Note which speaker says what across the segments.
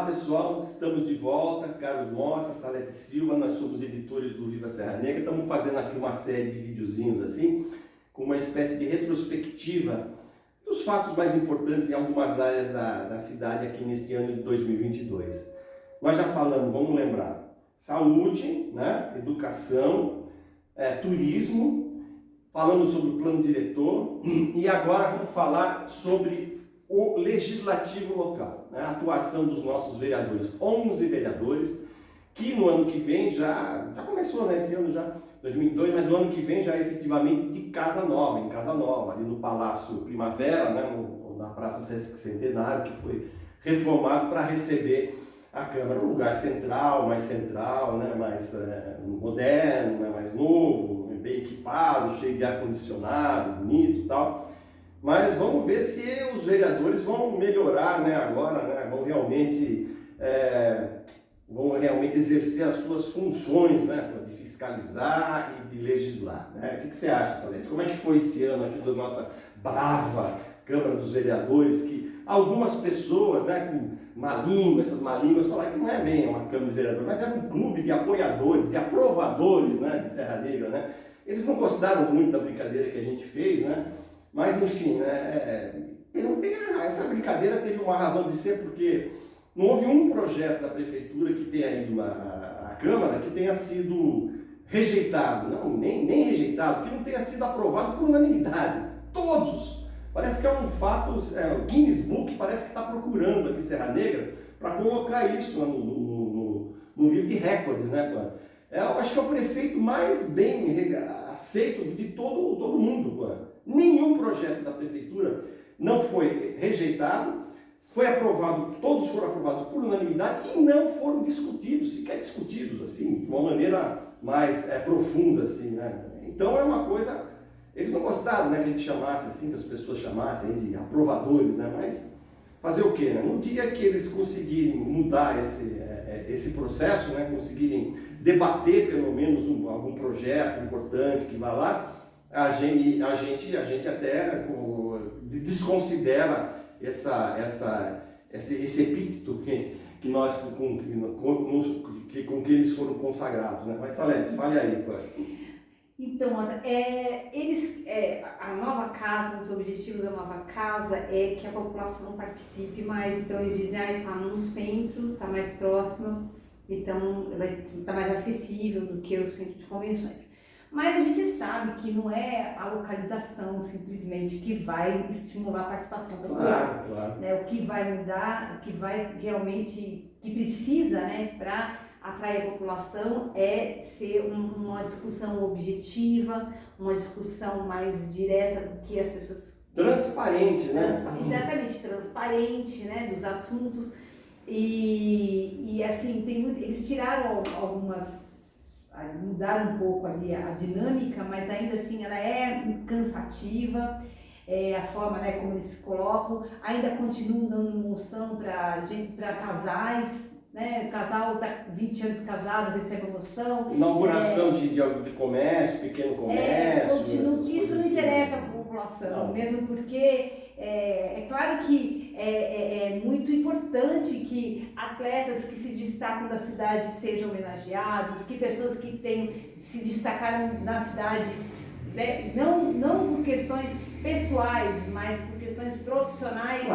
Speaker 1: Olá pessoal, estamos de volta, Carlos Mota, Salete Silva, nós somos editores do Viva Serra Negra, estamos fazendo aqui uma série de videozinhos assim, com uma espécie de retrospectiva dos fatos mais importantes em algumas áreas da cidade aqui neste ano de 2022. Nós já falamos, vamos lembrar, saúde, né, educação, turismo, falamos sobre o plano diretor e agora vamos falar sobre o legislativo local, né? A atuação dos nossos vereadores, 11 vereadores, que no ano que vem já começou, né? Esse ano já, 2002, mas no ano que vem já efetivamente de Casa Nova, em Casa Nova, ali no Palácio Primavera, né? Na Praça Sesc Centenário, que foi reformado para receber a Câmara, um lugar central, né? Mais moderno, né? Mais novo, bem equipado, cheio de ar-condicionado, bonito e tal. Mas vamos ver se os vereadores vão melhorar, né, agora, né, vão realmente exercer as suas funções, né, de fiscalizar e de legislar. Né? O que você acha, Salete? Como é que foi esse ano aqui da nossa brava Câmara dos Vereadores, que algumas pessoas, né, com essas má línguas, falaram que não é bem uma Câmara de Vereadores, mas é um clube de apoiadores, de aprovadores, né, de Serra Negra, né? Eles não gostaram muito da brincadeira que a gente fez, né? Mas, enfim, essa brincadeira teve uma razão de ser, porque não houve um projeto da Prefeitura que tenha ido à Câmara que tenha sido rejeitado, não, nem rejeitado, que não tenha sido aprovado por unanimidade. Todos! Parece que é um fato, o Guinness Book parece que está procurando aqui Serra Negra para colocar isso no livro de recordes, né? Eu acho que é o prefeito mais bem aceito de todo mundo. Nenhum projeto da prefeitura não foi rejeitado, foi aprovado, todos foram aprovados por unanimidade e não foram discutidos, sequer discutidos assim, de uma maneira mais profunda assim, né? Então é uma coisa, eles não gostaram, né, que a gente chamasse assim, que as pessoas chamassem de aprovadores, né? Mas fazer o quê, né? No dia que eles conseguirem mudar esse processo, né, conseguirem debater pelo menos algum projeto importante que vá lá, a gente até desconsidera esse epíteto com que eles foram consagrados, né? Mas Salete, fale aí, pô.
Speaker 2: Então, a nova casa, um dos objetivos da nova casa é que a população participe mais, então eles dizem, está no centro, está mais próximo, então vai estar mais acessível do que o centro de convenções. Mas a gente sabe que não é a localização simplesmente que vai estimular a participação popular.
Speaker 1: Claro.
Speaker 2: Né? O que vai mudar, o que vai realmente, que precisa, né, para atrair a população é ser uma discussão objetiva, uma discussão mais direta do que as pessoas...
Speaker 1: Transparente, né?
Speaker 2: Exatamente, transparente, né, dos assuntos. E assim, eles tiraram mudaram um pouco ali a dinâmica, mas ainda assim ela é cansativa, a forma, né, como eles se colocam, ainda continuam dando moção para casais, né, o casal está 20 anos casado, recebe a moção.
Speaker 1: Inauguração de comércio, pequeno comércio.
Speaker 2: Isso não interessa para a população, mesmo porque é claro que é muito importante que atletas que se destacam da cidade sejam homenageados, que pessoas que se destacaram na cidade, né, não por questões pessoais, mas por questões profissionais,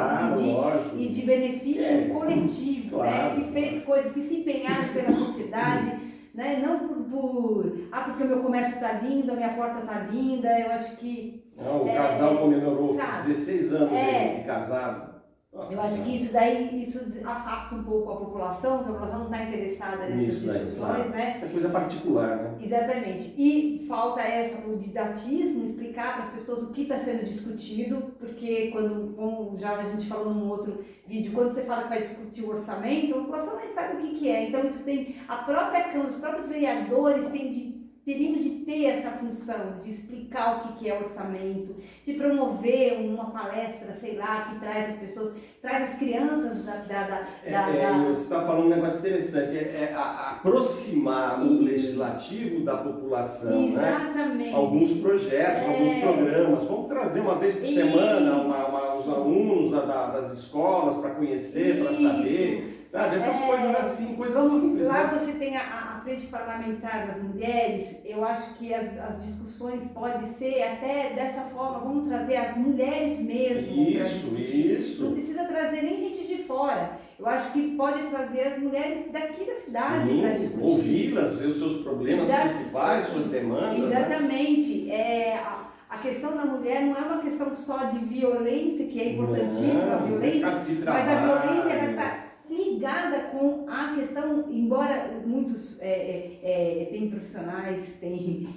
Speaker 2: e de benefício coletivo,
Speaker 1: claro,
Speaker 2: né, que fez coisas, que se empenharam pela sociedade, né, não porque o meu comércio está lindo, a minha porta está linda, eu acho que...
Speaker 1: Não, o casal comemorou 16 anos de casado. Nossa,
Speaker 2: eu acho que isso afasta um pouco a população, porque a população não está interessada nessas discussões, né?
Speaker 1: Isso é coisa particular, né?
Speaker 2: Exatamente. E falta o didatismo, explicar para as pessoas o que está sendo discutido, porque como já a gente falou num outro vídeo, quando você fala que vai discutir o orçamento, a população nem sabe o que é. Então isso tem a própria Câmara, os próprios vereadores teriam de ter essa função de explicar o que é orçamento, de promover uma palestra, sei lá, que traz as pessoas, traz as crianças
Speaker 1: Você está falando um negócio interessante, aproximar o legislativo da população,
Speaker 2: exatamente,
Speaker 1: né? Alguns projetos, alguns programas, vamos trazer uma vez por semana os alunos das escolas para conhecer, para saber. Sabe? Essas coisas assim, coisas simples.
Speaker 2: Lá
Speaker 1: né?
Speaker 2: você tem a frente parlamentar das mulheres, eu acho que as discussões podem ser até dessa forma, vamos trazer as mulheres mesmo para discutir.
Speaker 1: Isso.
Speaker 2: Não precisa trazer nem gente de fora. Eu acho que pode trazer as mulheres daqui da cidade
Speaker 1: Sim,
Speaker 2: para discutir.
Speaker 1: ouvi-las, ver os seus problemas principais, suas demandas.
Speaker 2: Exatamente. Né? A questão da mulher não é uma questão só de violência, que é importantíssima, a violência, mas a violência ela está ligada com a questão, embora muitos tem profissionais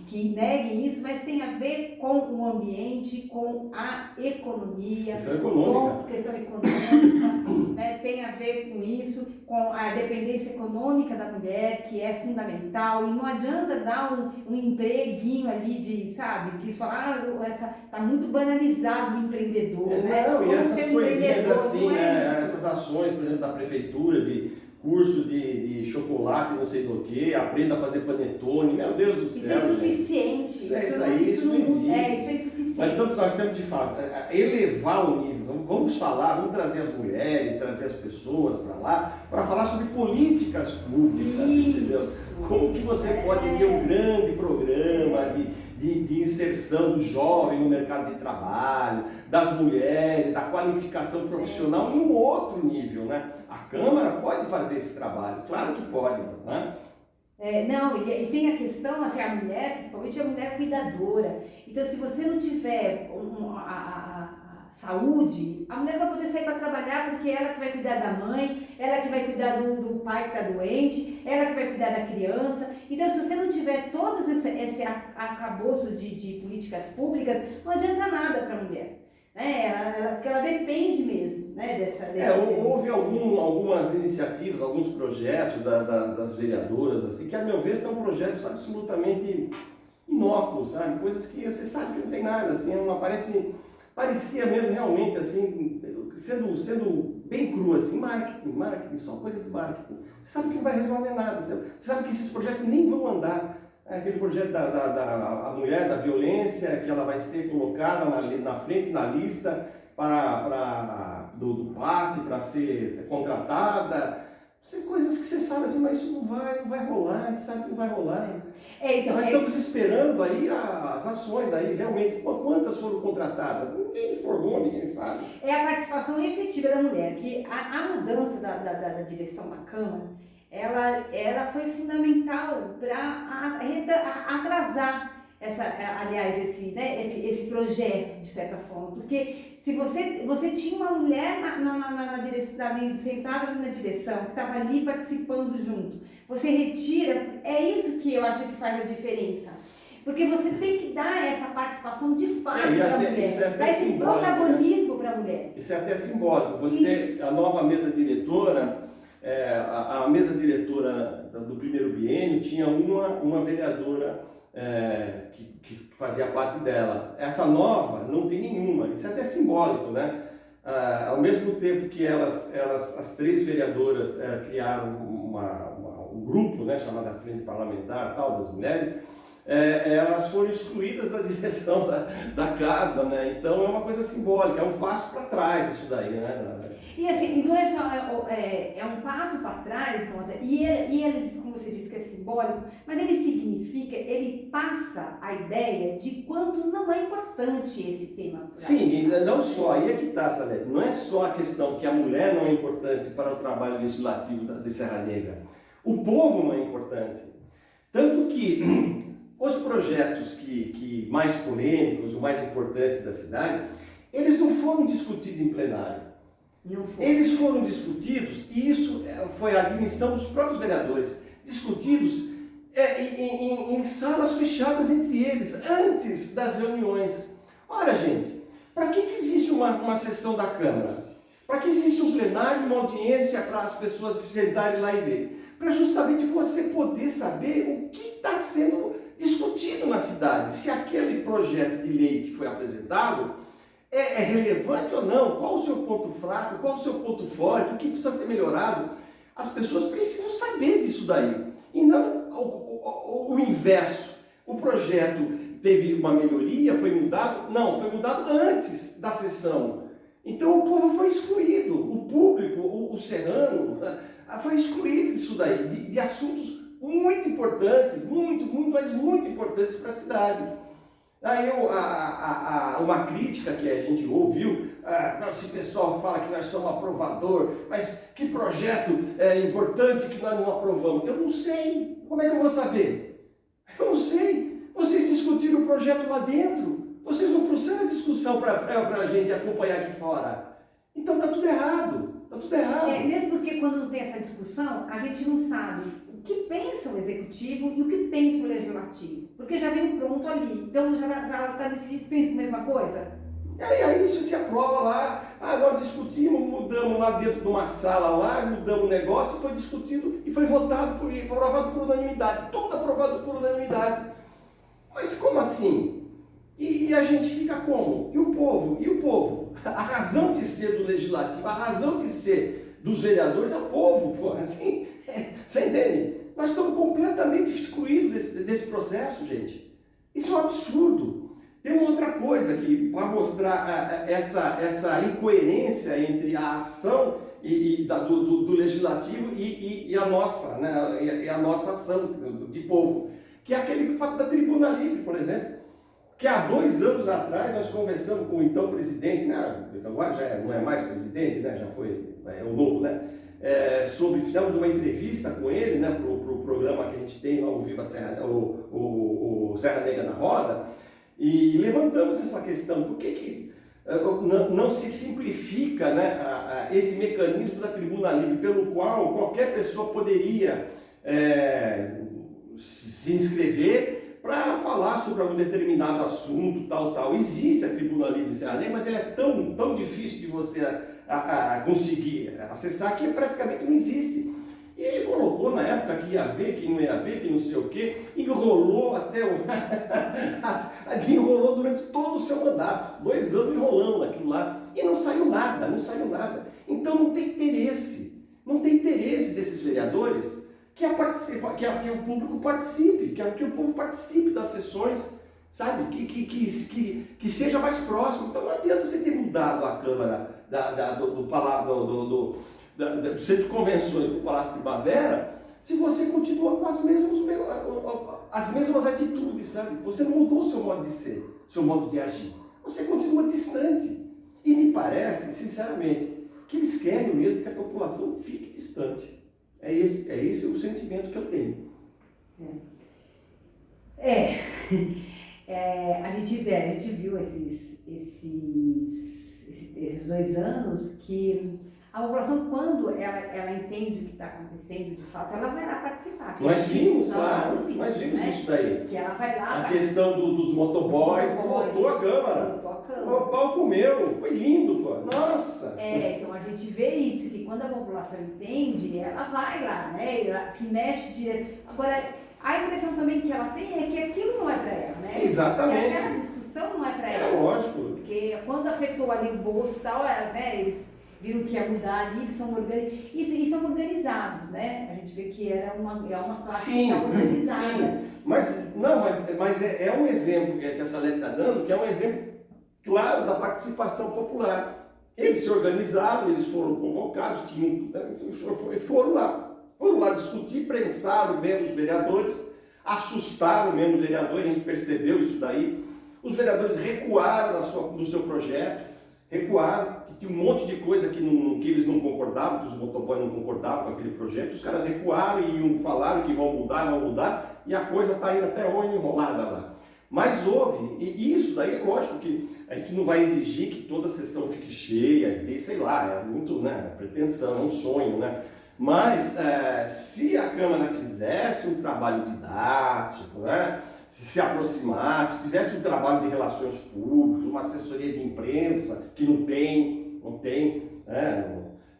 Speaker 2: que neguem isso, mas tem a ver com o ambiente, com a economia, com questão econômica, né? Tem a ver com isso, com a dependência econômica da mulher, que é fundamental, e não adianta dar um empreguinho ali de, sabe, que isso fala, tá muito banalizado o empreendedor, né?
Speaker 1: Não, e essas coisinhas assim,
Speaker 2: essas
Speaker 1: ações, por exemplo, da prefeitura, de curso de chocolate, não sei do que, aprenda a fazer panetone, meu Deus do céu.
Speaker 2: Isso é insuficiente.
Speaker 1: Isso não existe.
Speaker 2: Isso é insuficiente.
Speaker 1: Mas tanto nós temos de fato, elevar o nível, vamos trazer as mulheres, trazer as pessoas para lá, para falar sobre políticas públicas, entendeu? Como que você pode ter um grande programa de inserção do jovem no mercado de trabalho, das mulheres, da qualificação profissional em um outro nível, né? A Câmara pode fazer esse trabalho, claro que pode, né?
Speaker 2: E tem a questão, assim, a mulher, principalmente a mulher cuidadora. Então, se você não tiver a saúde, a mulher vai poder sair para trabalhar porque ela que vai cuidar da mãe, ela que vai cuidar do pai que está doente, ela que vai cuidar da criança. Então, se você não tiver todo esse arcabouço de políticas públicas, não adianta nada para a mulher. Né? Porque ela depende mesmo, né,
Speaker 1: houve algumas iniciativas, alguns projetos das vereadoras, assim, que a meu ver são projetos absolutamente inócuos, sabe? Coisas que você sabe que não tem nada, assim, parecia mesmo realmente assim, sendo bem cru, assim, marketing, só coisa de marketing. Você sabe que não vai resolver nada, você sabe que esses projetos nem vão andar. Aquele projeto da mulher, da violência, que ela vai ser colocada na frente na lista do PAT para ser contratada. São coisas que você sabe assim, mas isso não vai rolar, a gente sabe que não vai rolar. Nós estamos esperando aí as ações aí, realmente, quantas foram contratadas? Ninguém informou, ninguém sabe.
Speaker 2: É a participação efetiva da mulher, que a mudança da direção da Câmara, ela foi fundamental para atrasar esse projeto, de certa forma, porque se você tinha uma mulher sentada ali na direção, que estava ali participando junto, você retira, é isso que eu acho que faz a diferença. Porque você tem que dar essa participação de fato para a mulher, dar esse protagonismo para a mulher.
Speaker 1: Isso é até simbólico. A nova mesa diretora, a mesa diretora do primeiro biênio tinha uma vereadora que fazia parte dela. Essa nova não tem nenhuma. Isso é até simbólico, né? Ao mesmo tempo que as três vereadoras criaram um grupo, né, chamado Frente Parlamentar, tal, das mulheres, elas foram excluídas da direção da casa, né? Então é uma coisa simbólica, é um passo para trás isso daí, né?
Speaker 2: E assim, então é um passo para trás, e ele, como você disse que é simbólico, mas ele passa a ideia de quanto não é importante esse tema.
Speaker 1: Sim, e não só, aí é que está, Salete, não é só a questão que a mulher não é importante para o trabalho legislativo de Serra Negra, o povo não é importante. Tanto que os projetos que mais polêmicos, os mais importantes da cidade, eles não foram discutidos em plenário. Eles foram discutidos, e isso foi a admissão dos próprios vereadores, discutidos em salas fechadas entre eles, antes das reuniões. Ora, gente, para que existe uma sessão da Câmara? Para que existe um plenário, uma audiência para as pessoas se sentarem lá e ver? Para justamente você poder saber o que está sendo discutido na cidade, se aquele projeto de lei que foi apresentado é relevante ou não, qual o seu ponto fraco, qual o seu ponto forte, o que precisa ser melhorado. As pessoas precisam saber disso daí, e não o inverso. O projeto teve uma melhoria, foi mudado? Não, foi mudado antes da sessão. Então o povo foi excluído, o público, o serrano, foi excluído disso daí, de assuntos muito importantes, mas muito importantes para a cidade. Aí uma crítica que a gente ouviu, esse pessoal fala que nós somos aprovador, mas que projeto importante que nós não aprovamos? Eu não sei, como é que eu vou saber? Eu não sei, vocês discutiram o projeto lá dentro, vocês não trouxeram a discussão para a gente acompanhar aqui fora. Então está tudo errado, está tudo errado.
Speaker 2: Mesmo porque quando não tem essa discussão, a gente não sabe o que pensa o executivo e o que pensa o legislativo, porque já vem pronto ali, então já está decidido, pensa a mesma coisa.
Speaker 1: E aí isso se aprova lá, nós discutimos, mudamos lá dentro de uma sala lá, mudamos o negócio, foi discutido e foi votado aprovado por unanimidade, tudo aprovado por unanimidade. Mas como assim? E a gente fica como? E o povo? E o povo? A razão de ser do legislativo, a razão de ser dos vereadores é o povo, pô. Assim, você entende? Nós estamos completamente excluídos desse processo, gente. Isso é um absurdo. Tem uma outra coisa que, para mostrar essa incoerência entre a ação do legislativo e a nossa, né, e a nossa ação de povo, que é aquele fato da tribuna livre, por exemplo. Que há 2 anos atrás nós conversamos com o então presidente, né, agora já não é mais presidente, né, já foi, é o novo, né, fizemos uma entrevista com ele, né, para o programa que a gente tem lá, o Viva Serra, o Serra Negra na Roda, e levantamos essa questão, por que não se simplifica, né, esse mecanismo da tribuna livre, pelo qual qualquer pessoa poderia se inscrever para falar sobre algum determinado assunto, tal. Existe a tribuna livre em Serra Negra, mas ela é tão difícil de você conseguir acessar que praticamente não existe. E ele colocou na época que ia ver, que não ia ver, que não sei o quê, enrolou enrolou durante todo o seu mandato, 2 anos enrolando naquilo lá, e não saiu nada. Então não tem interesse desses vereadores que o público participe, que o povo participe das sessões, sabe? Que seja mais próximo. Então não adianta você ter mudado a Câmara do Centro de Convenções do Palácio Primavera, se você continua com as mesmas atitudes, sabe? Você não mudou o seu modo de ser, seu modo de agir. Você continua distante. E me parece, sinceramente, que eles querem mesmo que a população fique distante. É esse o sentimento que eu tenho.
Speaker 2: A gente viu esses 2 anos que a população, quando ela entende o que está acontecendo de fato, ela vai lá participar.
Speaker 1: Nós vimos isso daí.
Speaker 2: Que ela vai lá.
Speaker 1: A questão dos motoboys, lotou a Câmara. O pau comeu, foi lindo, pô. Nossa!
Speaker 2: Então a gente vê isso, que quando a população entende, ela vai lá, né? Que mexe direto. Agora, a impressão também que ela tem é que aquilo não é para ela, né?
Speaker 1: Exatamente.
Speaker 2: Que aquela discussão não é para ela.
Speaker 1: É lógico.
Speaker 2: Porque quando afetou ali o bolso e tal, né? Eles viram que ia mudar ali, eles são organizados, né? A gente vê que é uma classe que está organizada.
Speaker 1: Sim. Mas é um exemplo que a Salete está dando, que é um exemplo claro da participação popular. Eles se organizaram, eles foram convocados, foram lá discutir, prensaram mesmo os vereadores, assustaram mesmo os vereadores, a gente percebeu isso daí. Os vereadores recuaram no seu projeto, recuaram, que tinha um monte de coisa que eles não concordavam, que os motoboys não concordavam com aquele projeto, os caras recuaram e falaram que vão mudar, e a coisa está indo até hoje enrolada lá. Mas houve, e isso daí é lógico que a gente não vai exigir que toda sessão fique cheia, e sei lá, é muito, né, pretensão, é um sonho, né? Mas se a Câmara fizesse um trabalho didático, né, se aproximasse, tivesse um trabalho de relações públicas, uma assessoria de imprensa, que não tem,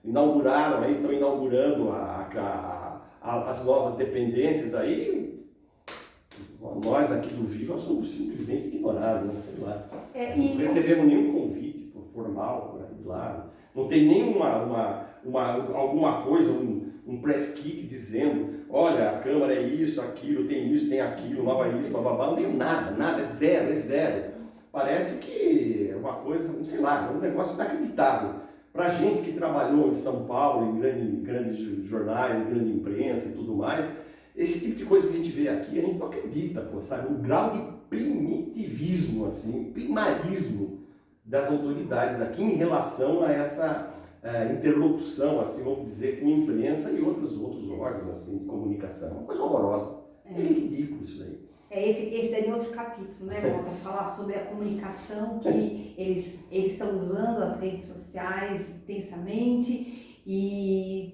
Speaker 1: inauguraram aí, estão inaugurando as novas dependências aí, nós aqui do Viva somos simplesmente ignorados, né? Sei lá. Não recebemos nenhum convite formal lá, não tem nenhuma alguma coisa, um press kit dizendo, olha, a Câmara é isso, aquilo, tem aquilo, nova isso, bababá, não tem nada, é zero. Parece que é uma coisa, sei lá, é um negócio inacreditável. Para gente que trabalhou em São Paulo, em grandes jornais, em grande imprensa e tudo mais, esse tipo de coisa que a gente vê aqui, a gente não acredita, pô, sabe? Um grau de primitivismo, assim, primarismo das autoridades aqui em relação a essa interlocução, assim, vamos dizer, com a imprensa e outros órgãos assim, de comunicação. Uma coisa horrorosa. É ridículo isso daí.
Speaker 2: Esse daí é outro capítulo, né, Walter? Falar sobre a comunicação que eles estão usando as redes sociais intensamente e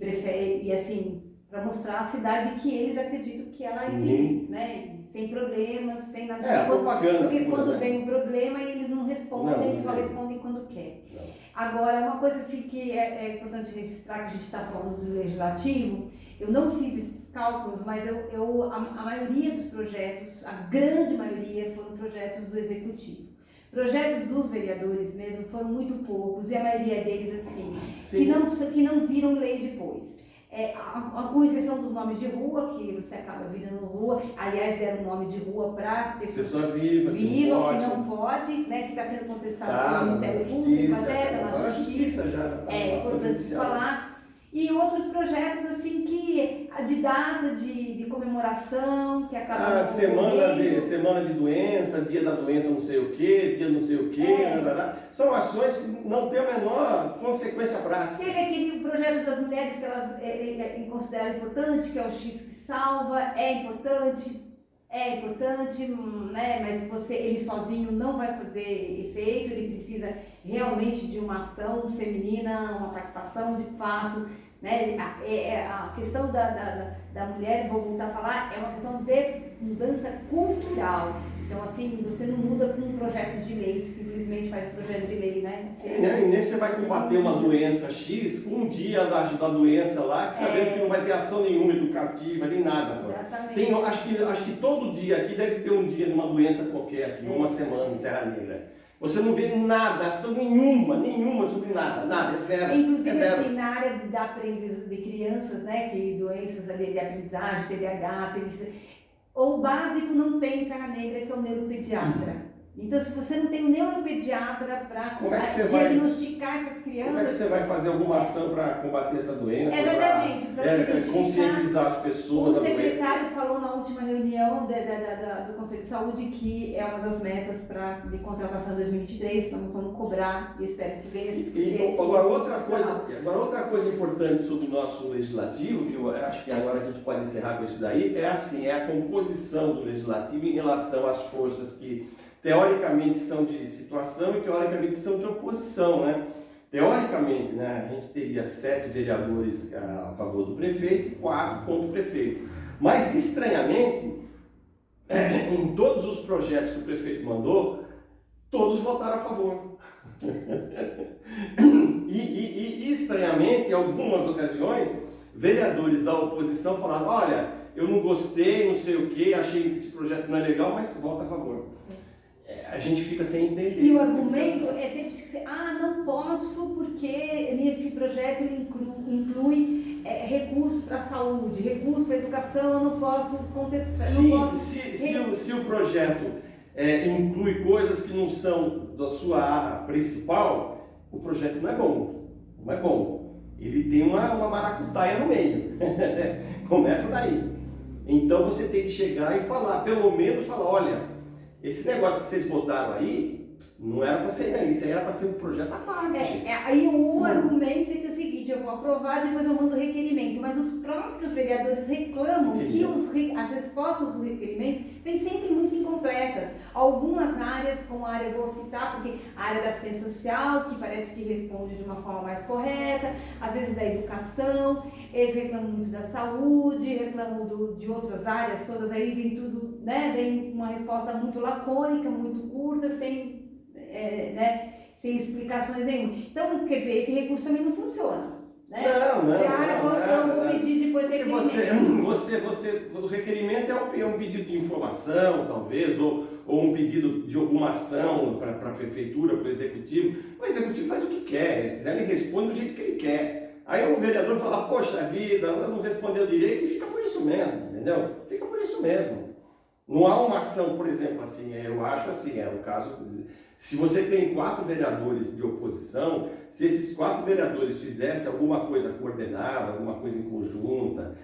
Speaker 2: assim, para mostrar a cidade que eles acreditam que ela existe, né? Sem problemas, sem nada.
Speaker 1: A propaganda.
Speaker 2: Porque quando vem um problema, eles não respondem, só respondem quando quer. Agora, uma coisa assim que é importante registrar, que a gente está falando do legislativo, eu não fiz esses cálculos, mas a maioria dos projetos, a grande maioria, foram projetos do executivo. Projetos dos vereadores mesmo foram muito poucos, e a maioria deles, assim, que não viram lei depois. Com exceção dos nomes de rua, que você acaba virando rua, aliás, deram nome de rua para
Speaker 1: pessoa viva,
Speaker 2: que não pode, né, que está sendo contestado pelo Ministério Público, até na Justiça, é importante falar. E outros projetos, assim, que de data de comemoração, que acaba...
Speaker 1: Semana de doença, dia da doença não sei o quê, dia não sei o quê, são ações que não têm a menor consequência prática. Teve
Speaker 2: aquele projeto das mulheres que elas consideram importante, que é o X que salva, é importante, né? Mas ele sozinho não vai fazer efeito, ele precisa realmente de uma ação feminina, uma participação de fato, né? A questão da mulher, vou voltar a falar, é uma questão de mudança cultural. Então, assim, você não muda com projetos de lei, simplesmente faz projeto de lei, né?
Speaker 1: E nem você vai combater uma doença X com um dia da doença lá, sabendo que não vai ter ação nenhuma educativa, nem nada.
Speaker 2: Exatamente.
Speaker 1: Acho que todo dia aqui deve ter um dia de uma doença qualquer aqui, uma semana em Serra Negra. Você não vê nada, ação nenhuma sobre nada, é zero.
Speaker 2: Inclusive, assim, na área de crianças, né, que doenças ali de aprendizagem, TDAH, o básico não tem em Serra Negra, que é o neuropediatra. Então, se você não tem um neuropediatra para diagnosticar essas crianças...
Speaker 1: Como é que você vai fazer alguma ação para combater essa doença?
Speaker 2: Exatamente.
Speaker 1: Para conscientizar as pessoas.
Speaker 2: O secretário falou na última reunião do Conselho de Saúde que é uma das metas de contratação de 2023, então nós vamos cobrar e espero que venha esses critérios.
Speaker 1: Agora, outra coisa importante sobre o nosso legislativo, que eu acho que agora a gente pode encerrar com isso daí, é a composição do legislativo em relação às forças que teoricamente são de situação e teoricamente são de oposição, né? Teoricamente, né, a gente teria 7 vereadores a favor do prefeito e 4 contra o prefeito. Mas, estranhamente, em todos os projetos que o prefeito mandou, todos votaram a favor. e estranhamente, em algumas ocasiões, vereadores da oposição falaram: olha, eu não gostei, não sei o quê, achei que esse projeto não é legal, mas vota a favor. A gente fica sem entender.
Speaker 2: E o argumento é sempre que não posso porque nesse projeto ele inclui recursos para a saúde, recursos para a educação, eu não posso contestar.
Speaker 1: Se o projeto inclui coisas que não são da sua área principal, o projeto não é bom. Não é bom. Ele tem uma maracutaia no meio. Começa daí. Então você tem que chegar e falar, pelo menos falar, olha, esse negócio que vocês botaram aí, não era para ser isso, aí era para ser um projeto à parte.
Speaker 2: Aí o argumento é que é o seguinte: eu vou aprovar, depois eu mando o requerimento, mas os próprios vereadores reclamam que as respostas do requerimento vêm sempre muito incompletas. Algumas áreas, como a área, eu vou citar, porque a área da assistência social, que parece que responde de uma forma mais correta, às vezes da educação, eles reclamam muito da saúde, reclamam de outras áreas todas, aí vem tudo, né, vem uma resposta muito lacônica, muito curta, sem explicações nenhuma. Então, quer dizer, esse recurso também não funciona. Né?
Speaker 1: Eu
Speaker 2: vou pedir depois requerimento.
Speaker 1: O requerimento é um pedido de informação, talvez, ou um pedido de alguma ação para a prefeitura, para o executivo. O executivo faz o que quer, ele responde do jeito que ele quer. Aí o vereador fala: poxa vida, não respondeu direito, e fica por isso mesmo, entendeu? Fica por isso mesmo. Não há uma ação, por exemplo, assim, eu acho assim, o caso, se você tem 4 vereadores de oposição, se esses 4 vereadores fizessem alguma coisa coordenada, alguma coisa em conjunta,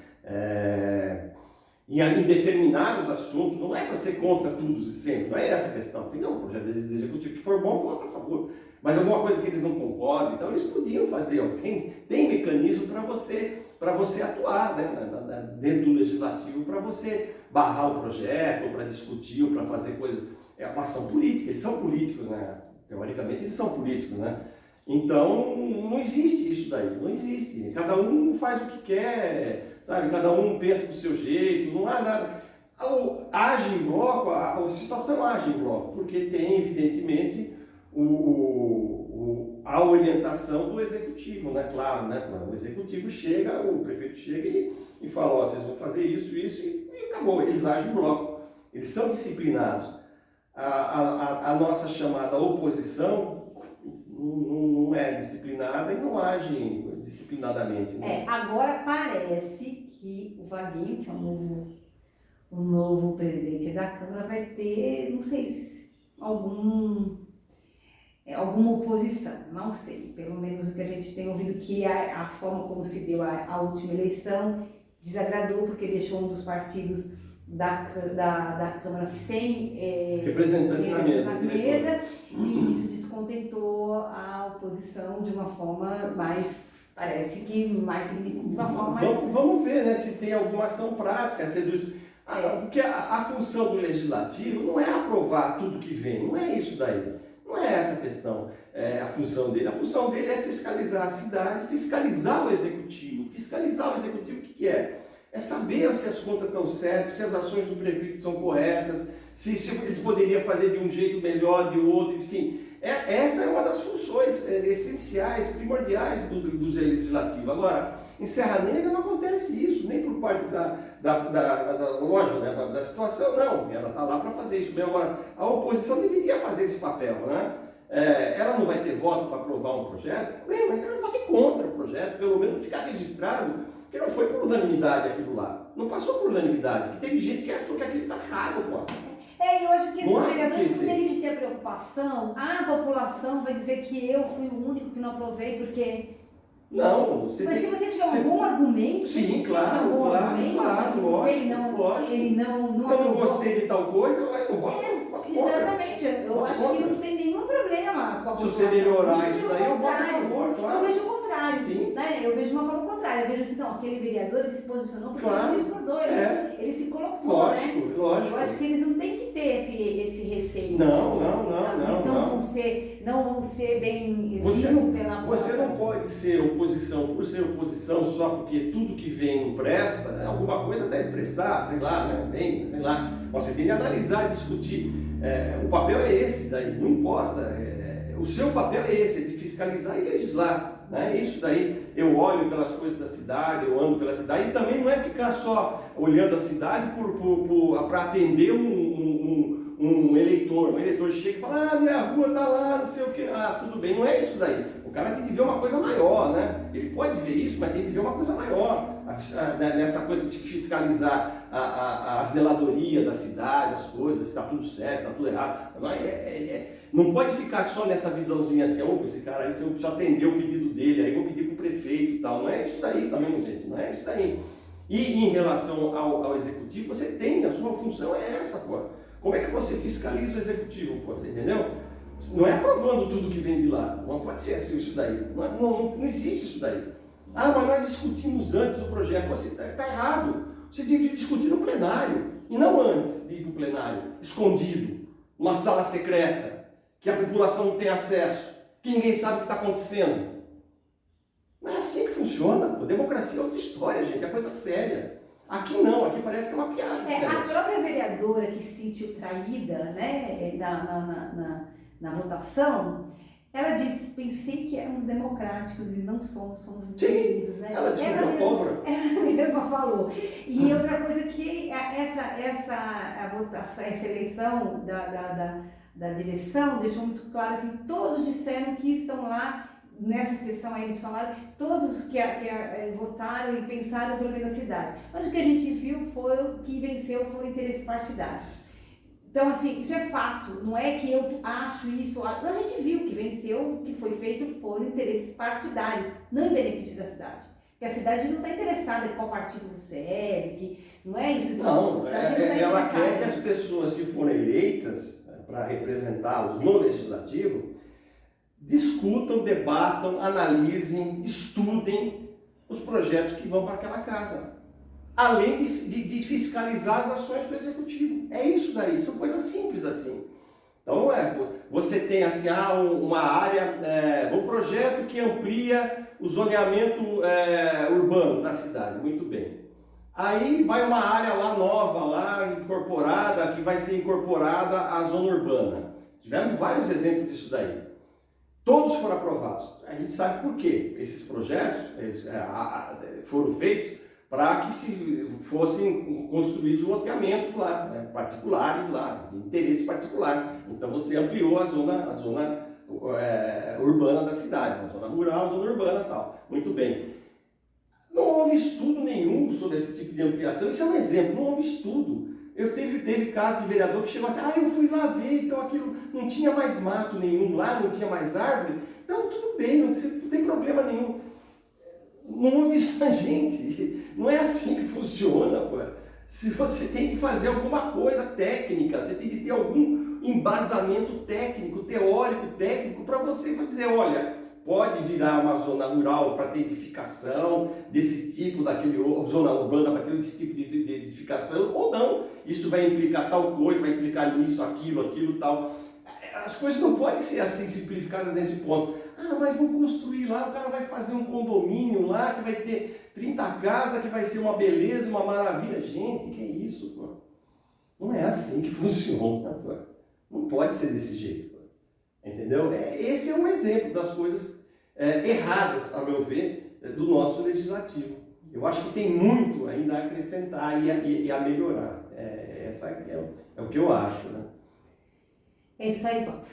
Speaker 1: em determinados assuntos, não é para ser contra tudo sempre, não é essa a questão. Tem um projeto de executivo que for bom, vota a favor. Mas alguma coisa que eles não concordam, então eles podiam fazer, tem mecanismo para você atuar, né, dentro do legislativo, para você barrar o projeto, ou para discutir, ou para fazer coisas. É uma ação política, eles são políticos, né? Teoricamente eles são políticos, né? Então não existe isso daí, não existe. Cada um faz o que quer, sabe? Cada um pensa do seu jeito, não há nada. Age em bloco, a situação age em bloco, porque tem, evidentemente, a orientação do executivo, né? Claro, né? O executivo chega, o prefeito chega e fala, ó, vocês vão fazer isso, e acabou, eles agem em bloco, eles são disciplinados. A nossa chamada oposição não é disciplinada e não age disciplinadamente. Né?
Speaker 2: Agora parece que o Vaguinho, que é o novo presidente da Câmara, vai ter, não sei se alguma oposição, não sei. Pelo menos o que a gente tem ouvido, que a forma como se deu a última eleição desagradou, porque deixou um dos partidos da Câmara sem
Speaker 1: representantes na mesa,
Speaker 2: e isso descontentou a oposição de uma forma mais, parece que mais significativa, de uma forma mais...
Speaker 1: Vamos ver, né, se tem alguma ação prática, porque a função do legislativo não é aprovar tudo que vem, não é isso daí. Não é essa a questão, a função dele. A função dele é fiscalizar a cidade, fiscalizar o executivo. Fiscalizar o executivo, o que é? É saber se as contas estão certas, se as ações do prefeito são corretas, se eles poderiam fazer de um jeito melhor, de outro, enfim. Essa é uma das funções essenciais, primordiais do legislativo. Agora, em Serra Negra não acontece isso, nem por parte da loja, né, da situação, não. Ela está lá para fazer isso mesmo. Agora, a oposição deveria fazer esse papel, né? Ela não vai ter voto para aprovar um projeto, bem, mas ela vote contra o projeto, pelo menos ficar registrado. Porque não foi por unanimidade aquilo lá. Não passou por unanimidade. Porque teve gente que achou que aquilo está errado, pô.
Speaker 2: Eu acho que esses vereadores poderiam ter preocupação. A população vai dizer que eu fui o único que não aprovei porque...
Speaker 1: Não,
Speaker 2: se você tiver algum argumento...
Speaker 1: Sim, claro, lógico.
Speaker 2: Ele não
Speaker 1: eu não gostei de tal coisa, eu não voto.
Speaker 2: Exatamente. Eu acho que não tem nenhum problema com a população.
Speaker 1: Se você melhorar isso daí, eu voto a favor, claro.
Speaker 2: Eu vejo o contrário.
Speaker 1: Sim.
Speaker 2: Né? Eu vejo de uma forma contrária. Eu vejo assim, então, aquele vereador, ele se posicionou porque ele discordou. Ele se colocou,
Speaker 1: lógico,
Speaker 2: né?
Speaker 1: Lógico.
Speaker 2: Eu acho que eles não têm que ter esse receio.
Speaker 1: Não.
Speaker 2: Não vão ser bem
Speaker 1: vistos
Speaker 2: pela população.
Speaker 1: Você não pode ser oposição por ser oposição só porque tudo que vem presta, né? Alguma coisa deve prestar, sei lá, né? Bem, sei lá. Você tem que analisar, discutir. O papel é esse, daí não importa. O seu papel é esse, é de fiscalizar e legislar. Né? Isso daí, eu olho pelas coisas da cidade, eu ando pela cidade, e também não é ficar só olhando a cidade para atender um eleitor. Um eleitor chega e fala, minha rua está lá, não sei o que, tudo bem, não é isso daí. O cara tem que ver uma coisa maior, né? Ele pode ver isso, mas tem que ver uma coisa maior. Nessa coisa de fiscalizar a zeladoria da cidade, as coisas, se está tudo certo, está tudo errado. Agora, não pode ficar só nessa visãozinha assim, opa, esse cara aí, se eu preciso atender o pedido dele, aí vou pedir para o prefeito e tal. Não é isso daí também, gente, não é isso daí. E em relação ao executivo, você tem, a sua função é essa, pô. Como é que você fiscaliza o executivo, pô, você entendeu? Não é aprovando tudo que vem de lá, não pode ser assim isso daí, não existe isso daí. Mas nós discutimos antes o projeto, você está errado, você tem que discutir no plenário, e não antes de ir para o plenário, escondido, uma sala secreta, que a população não tem acesso, que ninguém sabe o que está acontecendo. Não é assim que funciona, pô. Democracia é outra história, gente, é coisa séria. Aqui não, aqui parece que é uma piada.
Speaker 2: A própria vereadora que se sentiu traída, né, na votação, ela disse, pensei que éramos democráticos e não somos divididos, né?
Speaker 1: Ela descobriu a pólvora.
Speaker 2: Ela mesma falou. E outra coisa que essa eleição da direção deixou muito claro, assim, todos disseram que estão lá nessa sessão aí eles falaram, todos que votaram e pensaram pelo bem da cidade. Mas o que a gente viu foi que venceu foram interesses partidários. Então, assim, isso é fato, não é que eu acho isso, não, a gente viu que venceu, o que foi feito foram interesses partidários, não em benefício da cidade. Porque a cidade não está interessada em qual partido você é, que não é isso.
Speaker 1: Não, ela quer que
Speaker 2: nisso.
Speaker 1: as pessoas que foram eleitas para representá-los no Legislativo discutam, debatam, analisem, estudem os projetos que vão para aquela casa. Além de fiscalizar as ações do Executivo. É isso daí, são coisas simples assim. Então, você tem assim, uma área, um projeto que amplia o zoneamento urbano da cidade, muito bem. Aí vai uma área lá nova, lá incorporada, que vai ser incorporada à zona urbana. Tivemos vários exemplos disso daí. Todos foram aprovados. A gente sabe por quê. Esses projetos foram feitos para que fossem construídos loteamentos lá, né, particulares lá, de interesse particular. Então você ampliou a zona urbana da cidade, a zona rural, a zona urbana e tal. Muito bem. Não houve estudo nenhum sobre esse tipo de ampliação. Isso é um exemplo, não houve estudo. Teve caso de vereador que chegou assim, eu fui lá ver, então aquilo não tinha mais mato nenhum lá, não tinha mais árvore. Então tudo bem, não tem problema nenhum. Não houve isso na gente. Não é assim que funciona, pô. Se você tem que fazer alguma coisa técnica, você tem que ter algum embasamento técnico, teórico, técnico, para você dizer, olha, pode virar uma zona rural para ter edificação desse tipo, zona urbana para ter esse tipo de edificação, ou não. Isso vai implicar tal coisa, vai implicar nisso, aquilo, tal. As coisas não podem ser assim simplificadas nesse ponto. Mas vou construir lá, o cara vai fazer um condomínio lá, que vai ter 30 casas, que vai ser uma beleza, uma maravilha. Gente, que é isso, pô? Não é assim que funciona, pô. Não pode ser desse jeito, pô. Entendeu? Esse é um exemplo das coisas erradas, a meu ver, do nosso legislativo. Eu acho que tem muito ainda a acrescentar e a melhorar. Essa é o que eu acho, né?
Speaker 2: É isso aí, Bota.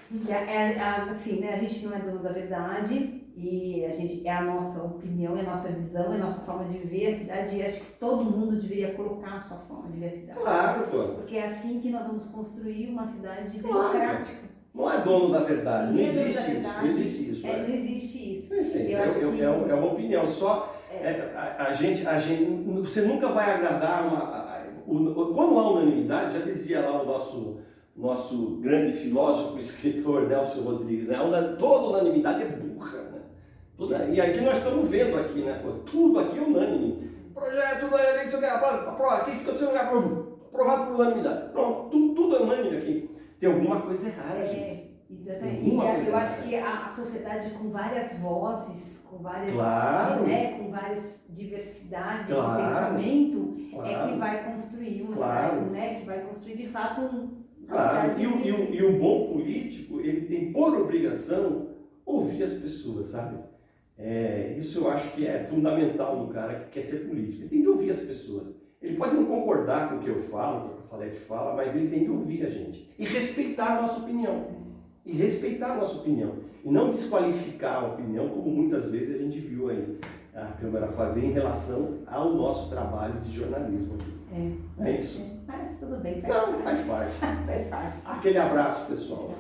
Speaker 2: Assim, né, a gente não é dono da verdade e é a nossa opinião, é a nossa visão, é a nossa forma de ver a cidade e acho que todo mundo deveria colocar a sua forma de ver a cidade.
Speaker 1: Claro, pô.
Speaker 2: Porque é assim que nós vamos construir uma cidade democrática.
Speaker 1: Não é dono da verdade, não existe isso.
Speaker 2: Não existe isso.
Speaker 1: É uma opinião, só você nunca vai agradar quando há unanimidade, já dizia lá o nosso grande filósofo e escritor Nelson Rodrigues, né? Toda unanimidade é burra, né? E aqui nós estamos vendo aqui, né? Tudo aqui é unânime. Projeto, aprovado, quem fica no seu lugar, aprovado por unanimidade. Pronto, tudo é unânime aqui. Tem alguma coisa errada, gente.
Speaker 2: Exatamente. Eu acho que a sociedade com várias vozes, com várias, com várias diversidades de pensamento, é que vai construir uma cidade, né? Que vai construir de fato
Speaker 1: Claro, e o bom político, ele tem por obrigação ouvir as pessoas, sabe? Isso eu acho que é fundamental no cara que quer ser político. Ele tem que ouvir as pessoas. Ele pode não concordar com o que eu falo, com o que a Salete fala, mas ele tem que ouvir a gente. E respeitar a nossa opinião. E não desqualificar a opinião, como muitas vezes a gente viu aí a Câmara fazer em relação ao nosso trabalho de jornalismo aqui. É isso?
Speaker 2: Mas tudo bem,
Speaker 1: faz parte.
Speaker 2: Faz parte.
Speaker 1: Aquele abraço, pessoal.